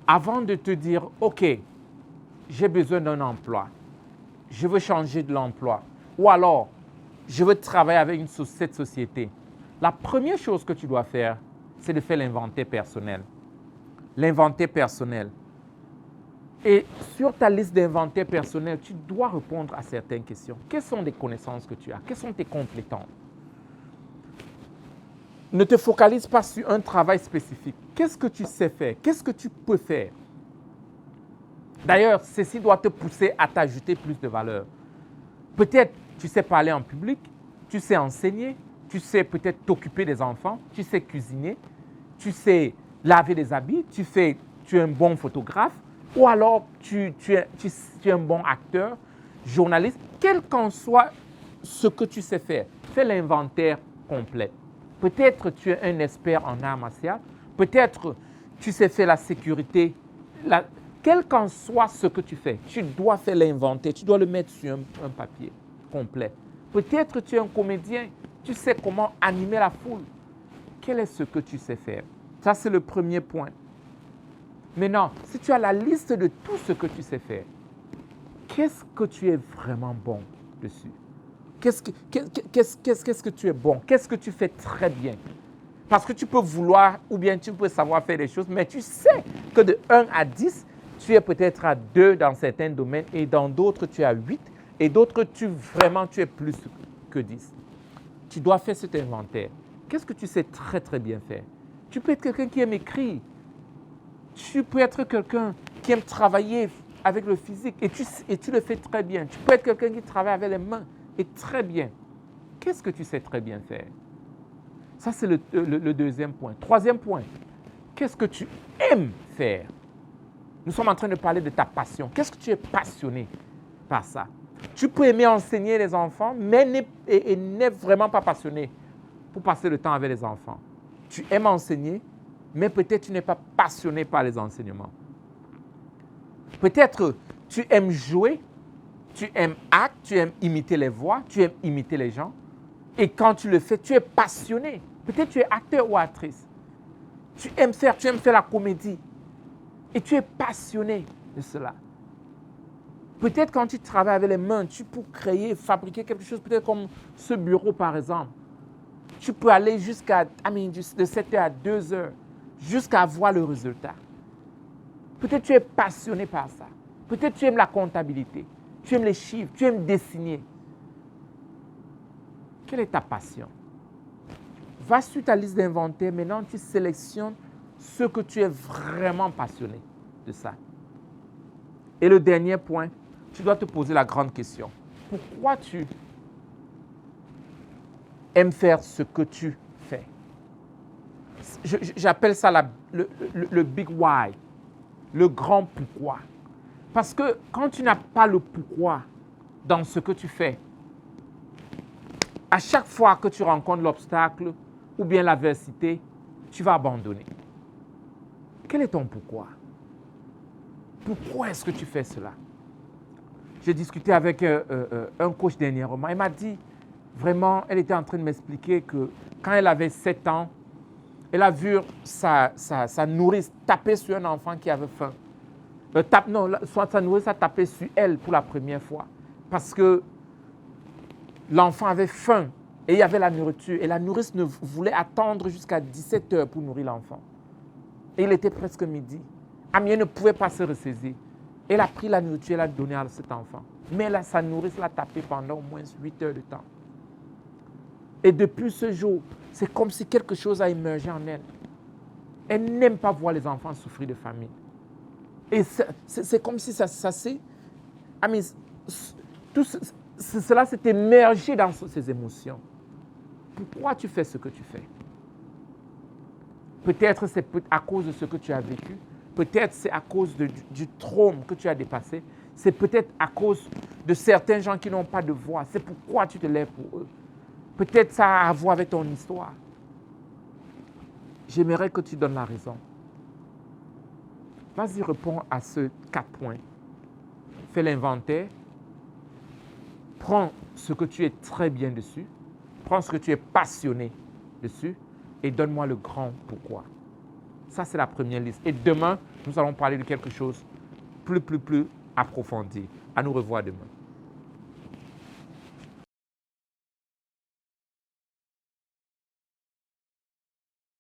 avant de te dire, OK, j'ai besoin d'un emploi, je veux changer de l'emploi, ou alors, je veux travailler avec cette société, la première chose que tu dois faire, c'est de faire l'inventaire personnel. L'inventaire personnel. Et sur ta liste d'inventaire personnel, tu dois répondre à certaines questions. Quelles sont les connaissances que tu as? Quelles sont tes compétences? Ne te focalise pas sur un travail spécifique. Qu'est-ce que tu sais faire? Qu'est-ce que tu peux faire? D'ailleurs, ceci doit te pousser à t'ajouter plus de valeur. Peut-être tu sais parler en public, tu sais enseigner, tu sais peut-être t'occuper des enfants, tu sais cuisiner, tu sais laver des habits, tu es un bon photographe, ou alors tu es un bon acteur, journaliste, quel qu'en soit ce que tu sais faire, fais l'inventaire complet. Peut-être tu es un expert en arts martiaux, peut-être tu sais faire la sécurité, quel qu'en soit ce que tu fais, tu dois faire l'inventaire, tu dois le mettre sur un papier complet. Peut-être tu es un comédien, tu sais comment animer la foule. Quel est ce que tu sais faire? Ça, c'est le premier point. Maintenant, si tu as la liste de tout ce que tu sais faire, qu'est-ce que tu es vraiment bon dessus? Qu'est-ce que tu es bon? Qu'est-ce que tu fais très bien? Parce que tu peux vouloir ou bien tu peux savoir faire des choses, mais tu sais que de 1 à 10, tu es peut-être à 2 dans certains domaines et dans d'autres, tu es à 8 et d'autres, tu es plus que 10. Tu dois faire cet inventaire. Qu'est-ce que tu sais très, très bien faire? Tu peux être quelqu'un qui aime écrire. Tu peux être quelqu'un qui aime travailler avec le physique et tu le fais très bien. Tu peux être quelqu'un qui travaille avec les mains et très bien. Qu'est-ce que tu sais très bien faire? Ça, c'est le deuxième point. Troisième point, qu'est-ce que tu aimes faire? Nous sommes en train de parler de ta passion. Qu'est-ce que tu es passionné par ça? Tu peux aimer enseigner les enfants, mais n'es vraiment pas passionné pour passer le temps avec les enfants. Tu aimes enseigner, mais peut-être tu n'es pas passionné par les enseignements. Peut-être tu aimes jouer, tu aimes acte, tu aimes imiter les voix, tu aimes imiter les gens. Et quand tu le fais, tu es passionné. Peut-être tu es acteur ou actrice. Tu aimes faire la comédie. Et tu es passionné de cela. Peut-être quand tu travailles avec les mains, tu peux créer, fabriquer quelque chose, peut-être comme ce bureau par exemple. Tu peux aller de 7h à 2h, jusqu'à voir le résultat. Peut-être tu es passionné par ça. Peut-être tu aimes la comptabilité, tu aimes les chiffres, tu aimes dessiner. Quelle est ta passion? Va sur ta liste d'inventaire, maintenant tu sélectionnes ce que tu es vraiment passionné de ça. Et le dernier point, tu dois te poser la grande question. Pourquoi tu aimes faire ce que tu fais? J'appelle ça le big why, le grand pourquoi. Parce que quand tu n'as pas le pourquoi dans ce que tu fais, à chaque fois que tu rencontres l'obstacle ou bien l'adversité, tu vas abandonner. Quel est ton pourquoi? Pourquoi est-ce que tu fais cela? J'ai discuté avec un coach dernièrement. Elle m'a dit, vraiment, elle était en train de m'expliquer que quand elle avait 7 ans, elle a vu sa nourrice taper sur un enfant qui avait faim. Sa nourrice a tapé sur elle pour la première fois. Parce que l'enfant avait faim et il y avait la nourriture. Et la nourrice ne voulait attendre jusqu'à 17h pour nourrir l'enfant. Et il était presque midi. Elle ne pouvait pas se ressaisir. Elle a pris la nourriture, elle a donné à cet enfant. Mais sa nourrice l'a tapé pendant au moins 8 heures de temps. Et depuis ce jour, c'est comme si quelque chose a émergé en elle. Elle n'aime pas voir les enfants souffrir de famine. Et c'est comme si ça s'est... cela s'est émergé dans ses émotions. Pourquoi tu fais ce que tu fais? Peut-être c'est à cause de ce que tu as vécu. Peut-être c'est à cause du trauma que tu as dépassé. C'est peut-être à cause de certains gens qui n'ont pas de voix. C'est pourquoi tu te lèves pour eux. Peut-être ça a à voir avec ton histoire. J'aimerais que tu donnes la raison. Vas-y, réponds à ces 4 points. Fais l'inventaire. Prends ce que tu es très bien dessus. Prends ce que tu es passionné dessus. Et donne-moi le grand pourquoi. Ça, c'est la première liste. Et demain, nous allons parler de quelque chose plus approfondi. À nous revoir demain.